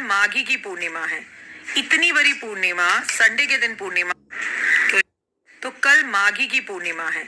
माघी की पूर्णिमा है, इतनी बड़ी पूर्णिमा, संडे के दिन पूर्णिमा। तो कल माघी की पूर्णिमा है,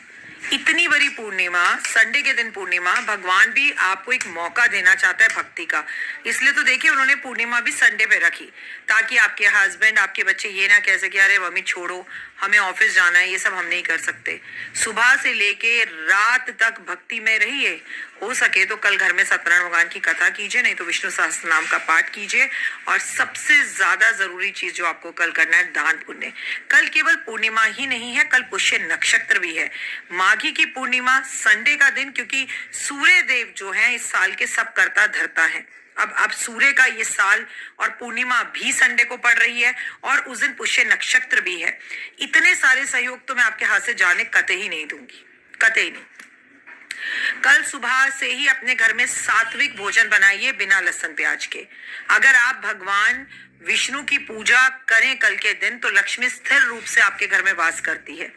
इतनी बड़ी पूर्णिमा, संडे के दिन पूर्णिमा। भगवान भी आपको एक मौका देना चाहता है भक्ति का, इसलिए तो देखिए उन्होंने पूर्णिमा भी संडे पे रखी, ताकि आपके हस्बैंड, आपके बच्चे ये ना कह सके अरे मम्मी छोड़ो हमें ऑफिस जाना है, ये सब हम नहीं कर सकते। सुबह से लेके रात तक भक्ति में रहिए। हो सके तो कल घर में सत्यनारायण भगवान की कथा कीजिए, नहीं तो विष्णु सहस्त्र नाम का पाठ कीजिए। और सबसे ज्यादा जरूरी चीज जो आपको कल करना है, दान पुण्य। कल केवल पूर्णिमा ही नहीं है, कल पुष्य नक्षत्र भी है। माघी की पूर्णिमा, संडे का दिन, क्योंकि सूर्य देव जो है इस साल के सब करता धरता है। अब सूर्य का ये साल और पूर्णिमा भी संडे को पड़ रही है, और उस दिन पुष्य नक्षत्र भी है। इतने सारे सहयोग तो मैं आपके हाथ से जाने कतई ही नहीं दूंगी, कतई नहीं। कल सुबह से ही अपने घर में सात्विक भोजन बनाइए बिना लहसुन प्याज के। अगर आप भगवान विष्णु की पूजा करें कल के दिन, तो लक्ष्मी स्थिर रूप से आपके घर में वास करती है।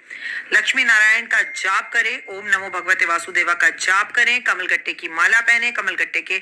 लक्ष्मी नारायण का जाप करें, ओम नमो भगवते वासुदेवा का जाप करें, कमलगट्टे की माला पहने, कमलगट्टे के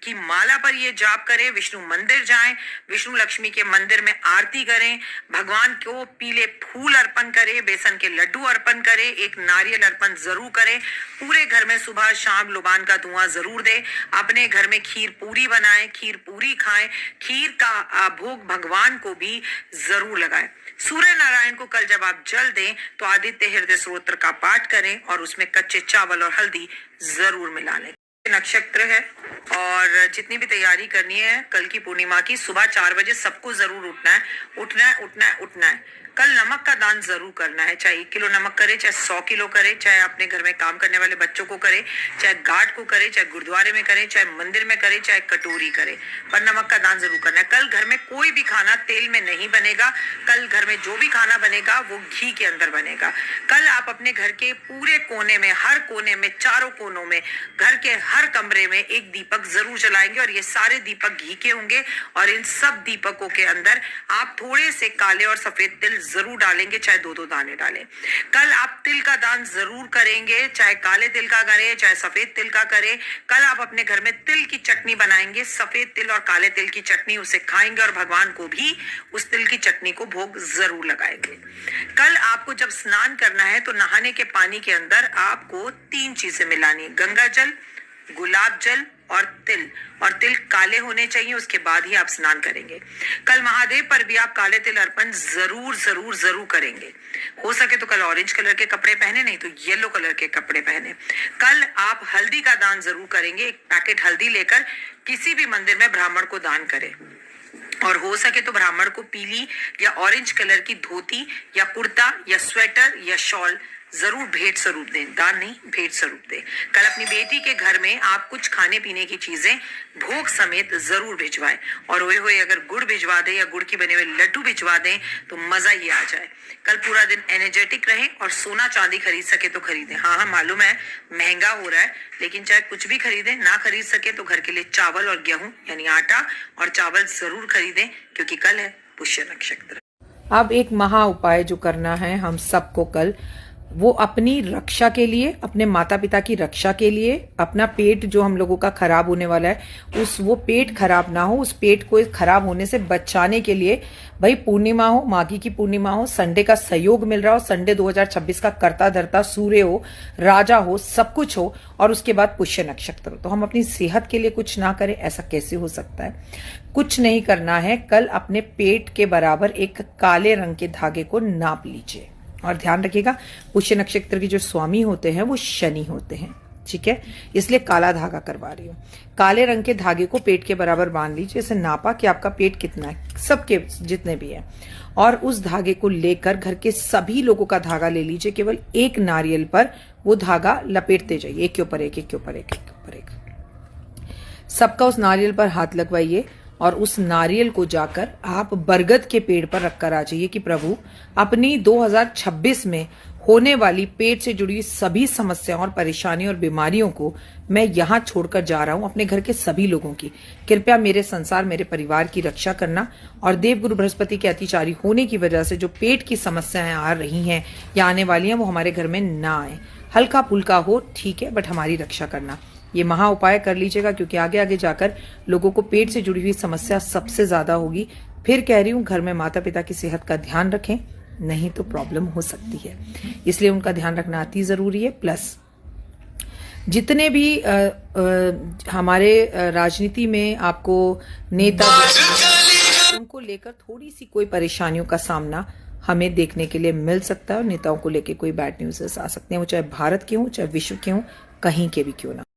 की माला पर ये जाप करें, विष्णु मंदिर जाएं, विष्णु लक्ष्मी के मंदिर में आरती करें, भगवान को पीले फूल अर्पण करें, बेसन के लड्डू अर्पण करें, एक नारियल अर्पण जरूर करें। पूरे घर में सुबह शाम लुबान का धुआं जरूर दें। अपने घर में खीर पूरी बनाएं, खीर पूरी खाएं, खीर का भोग भगवान को भी जरूर लगाएं। सूर्य नारायण को कल जब आप जल दें तो आदित्य हृदय स्तोत्र का पाठ करें, और उसमें कच्चे चावल और हल्दी जरूर मिला लें। नक्षत्र है, और जितनी भी तैयारी करनी है कल की पूर्णिमा की, सुबह 4 बजे सबको जरूर उठना है, उठना है, उठना है, उठना है। कल नमक का दान जरूर करना है, चाहे 1 किलो नमक करे, चाहे 100 किलो करे, चाहे अपने घर में काम करने वाले बच्चों को करे, चाहे घाट को करे, चाहे गुरुद्वारे में करे, चाहे मंदिर में करे, चाहे कटोरी करे, पर नमक का दान जरूर करना है। कल घर में कोई भी खाना तेल में नहीं बनेगा। कल घर में जो भी खाना बनेगा वो घी के अंदर बनेगा। कल आप अपने घर के पूरे कोने में, हर कोने में, चारों कोनों में, घर के हर कमरे में एक दीपक जरूर जलाएंगे, और ये सारे दीपक घी के होंगे। और इन सब दीपकों के अंदर आप थोड़े से काले और सफेद तिल जरूर डालेंगे, चाहे 2-2 दाने डालें। कल आप तिल का दान जरूर करेंगे, चाहे काले तिल का करें, चाहे सफेद तिल का करें। कल आप अपने घर में तिल की चटनी बनाएंगे, सफेद तिल और काले तिल की चटनी, उसे खाएंगे, और भगवान को भी उस तिल की चटनी को भोग जरूर लगाएंगे। कल आपको जब स्नान करना है तो नहाने के पानी के अंदर आपको 3 चीजें मिलानी है, गंगा जल, गुलाब जल और तिल। और तिल काले होने चाहिए, उसके बाद ही आप स्नान करेंगे। कल महादेव पर भी आप काले तिल अर्पण जरूर जरूर जरूर करेंगे। हो सके तो कल ऑरेंज कलर के कपड़े पहने, नहीं तो येलो कलर के कपड़े पहने। कल आप हल्दी का दान जरूर करेंगे, एक पैकेट हल्दी लेकर किसी भी मंदिर में ब्राह्मण को दान करें। और हो सके तो ब्राह्मण को पीली या ऑरेंज कलर की धोती या कुर्ता या स्वेटर या शॉल जरूर भेंट स्वरूप दें, दान नहीं, भेंट स्वरूप दें। कल अपनी बेटी के घर में आप कुछ खाने पीने की चीजें भोग समेत जरूर भिजवाएं, और हुए हुए अगर गुड़ भिजवा दें या गुड़ की बने हुए लड्डू भिजवा दें तो मजा ही आ जाए। कल पूरा दिन एनर्जेटिक रहें, और सोना चांदी खरीद सके तो खरीदें। हाँ, मालूम है महंगा हो रहा है, लेकिन चाहे कुछ भी खरीदें, ना खरीद सके तो घर के लिए चावल और गेहूं यानी आटा और चावल जरूर खरीदें, क्योंकि कल है पुष्य नक्षत्र। अब एक महा उपाय जो करना है हम सबको कल, वो अपनी रक्षा के लिए, अपने माता पिता की रक्षा के लिए, अपना पेट जो हम लोगों का खराब होने वाला है वो पेट खराब ना हो, उस पेट को खराब होने से बचाने के लिए, भाई पूर्णिमा हो, माघी की पूर्णिमा हो, संडे का सहयोग मिल रहा हो, संडे 2026 का करता धरता सूर्य हो, राजा हो, सब कुछ हो, और उसके बाद पुष्य नक्षत्र हो, तो हम अपनी सेहत के लिए कुछ ना करें, ऐसा कैसे हो सकता है? कुछ नहीं करना है। कल अपने पेट के बराबर एक काले रंग के धागे को नाप लीजिए, और ध्यान रखिएगा पुष्य नक्षत्र के जो स्वामी होते हैं वो शनि होते हैं, ठीक है, इसलिए काला धागा करवा रही हूँ। काले रंग के धागे को पेट के बराबर बांध लीजिए, इसे नापा कि आपका पेट कितना है, सबके जितने भी है, और उस धागे को लेकर घर के सभी लोगों का धागा ले लीजिए। केवल एक नारियल पर वो धागा लपेटते जाइए, एक के ऊपर एक, एक के ऊपर एक, एक के ऊपर एक। सबका उस नारियल पर हाथ लगवाइए, और उस नारियल को जाकर आप बरगद के पेड़ पर रखकर आ जाइए कि प्रभु, अपनी 2026 में होने वाली पेट से जुड़ी सभी समस्याओं और परेशानियों और बीमारियों को मैं यहाँ छोड़कर जा रहा हूँ। अपने घर के सभी लोगों की कृपया मेरे संसार, मेरे परिवार की रक्षा करना, और देवगुरु बृहस्पति के अतिचारी होने की वजह से जो पेट की समस्याएं आ रही हैं या आने वाली हैं वो हमारे घर में ना आए। हल्का फुल्का हो ठीक है, बट हमारी रक्षा करना। ये महा उपाय कर लीजिएगा, क्योंकि आगे आगे जाकर लोगों को पेट से जुड़ी हुई समस्या सबसे ज्यादा होगी। फिर कह रही हूं, घर में माता पिता की सेहत का ध्यान रखें, नहीं तो प्रॉब्लम हो सकती है, इसलिए उनका ध्यान रखना अति जरूरी है। प्लस जितने भी हमारे राजनीति में आपको नेता उनको लेकर थोड़ी सी कोई परेशानियों का सामना हमें देखने के लिए मिल सकता है, और नेताओं को लेकर कोई बैड न्यूज़ आ सकते हैं, वो चाहे भारत के हों चाहे विश्व के हों, कहीं के भी क्यों ना।